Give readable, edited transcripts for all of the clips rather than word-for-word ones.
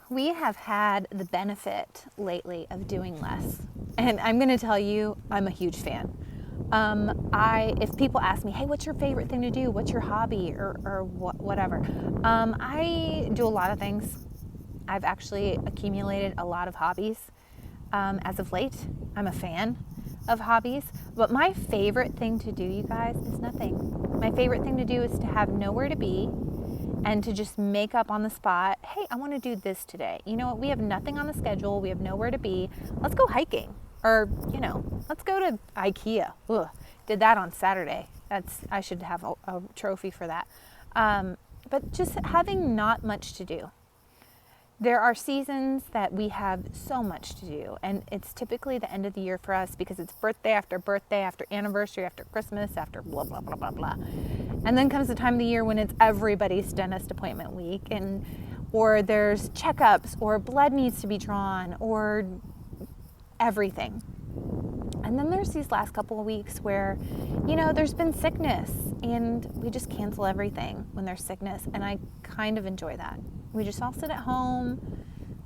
we have had the benefit lately of doing less. And I'm going to tell you, I'm a huge fan. If people ask me, hey, what's your favorite thing to do? What's your hobby or whatever? I do a lot of things. I've actually accumulated a lot of hobbies as of late. I'm a fan of hobbies, but my favorite thing to do, you guys, is nothing. My favorite thing to do is to have nowhere to be and to just make up on the spot, hey, I want to do this today. You know what? We have nothing on the schedule. We have nowhere to be. Let's go hiking. Or, let's go to IKEA. Ugh, did that on Saturday. I should have a trophy for that. But just having not much to do. There are seasons that we have so much to do, and it's typically the end of the year for us because it's birthday, after anniversary, after Christmas, after blah, blah, blah, blah, blah. And then comes the time of the year when it's everybody's dentist appointment week, or there's checkups, or blood needs to be drawn, or everything. And then there's these last couple of weeks where, there's been sickness and we just cancel everything when there's sickness. And I kind of enjoy that. We just all sit at home,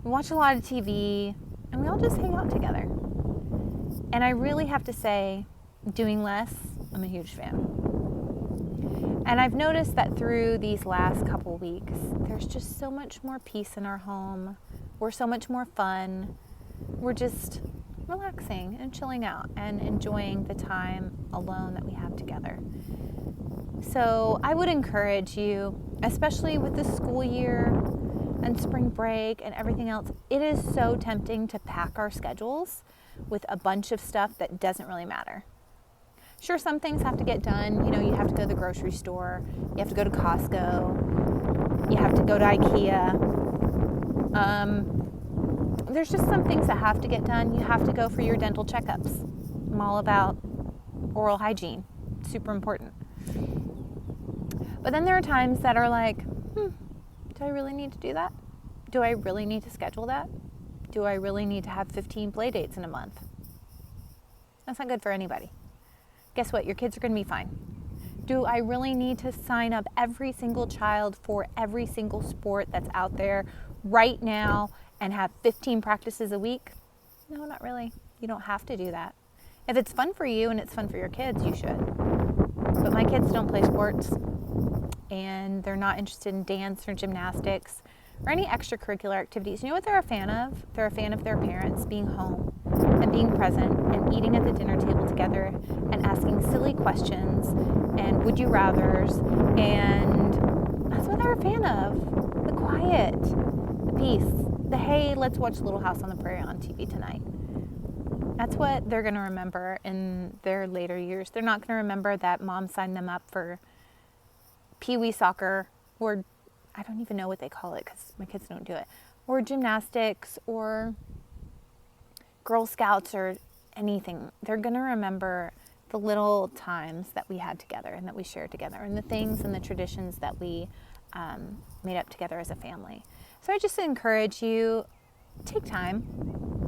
we watch a lot of TV, and we all just hang out together. And I really have to say, doing less, I'm a huge fan. And I've noticed that through these last couple weeks, there's just so much more peace in our home. We're so much more fun. We're just relaxing and chilling out and enjoying the time alone that we have together. So I would encourage you, especially with the school year and spring break and everything else, it is so tempting to pack our schedules with a bunch of stuff that doesn't really matter. Sure, some things have to get done. You have to go to the grocery store, you have to go to Costco, you have to go to IKEA. There's just some things that have to get done. You have to go for your dental checkups. I'm all about oral hygiene. Super important. But then there are times that are like, do I really need to do that? Do I really need to schedule that? Do I really need to have 15 play dates in a month? That's not good for anybody. Guess what? Your kids are going to be fine. Do I really need to sign up every single child for every single sport that's out there right now and have 15 practices a week? No, not really. You don't have to do that. If it's fun for you and it's fun for your kids, you should. But my kids don't play sports, and they're not interested in dance or gymnastics or any extracurricular activities. You know what they're a fan of? They're a fan of their parents being home and being present and eating at the dinner table together and asking silly questions and would you rathers, and that's what they're a fan of. The quiet, the peace, the hey, let's watch Little House on the Prairie on TV tonight. That's what they're going to remember in their later years. They're not going to remember that mom signed them up for pee-wee soccer, or I don't even know what they call it because my kids don't do it, or gymnastics or Girl Scouts or anything. They're going to remember the little times that we had together and that we shared together and the things and the traditions that we made up together as a family. So I just encourage you, take time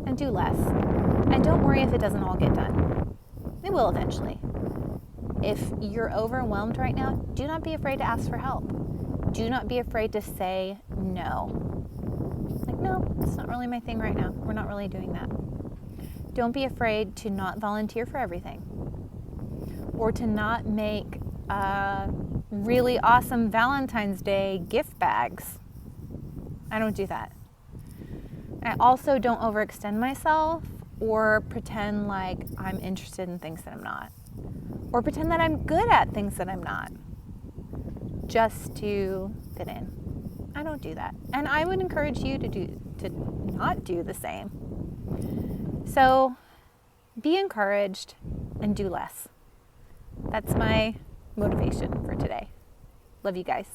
and do less. And don't worry if it doesn't all get done. It will eventually. If you're overwhelmed right now, do not be afraid to ask for help. Do not be afraid to say no. Like, no, it's not really my thing right now. We're not really doing that. Don't be afraid to not volunteer for everything, or to not make really awesome Valentine's Day gift bags. I don't do that. I also don't overextend myself or pretend like I'm interested in things that I'm not, or pretend that I'm good at things that I'm not, just to fit in. I don't do that. And I would encourage you to not do the same. So be encouraged and do less. That's my motivation for today. Love you guys.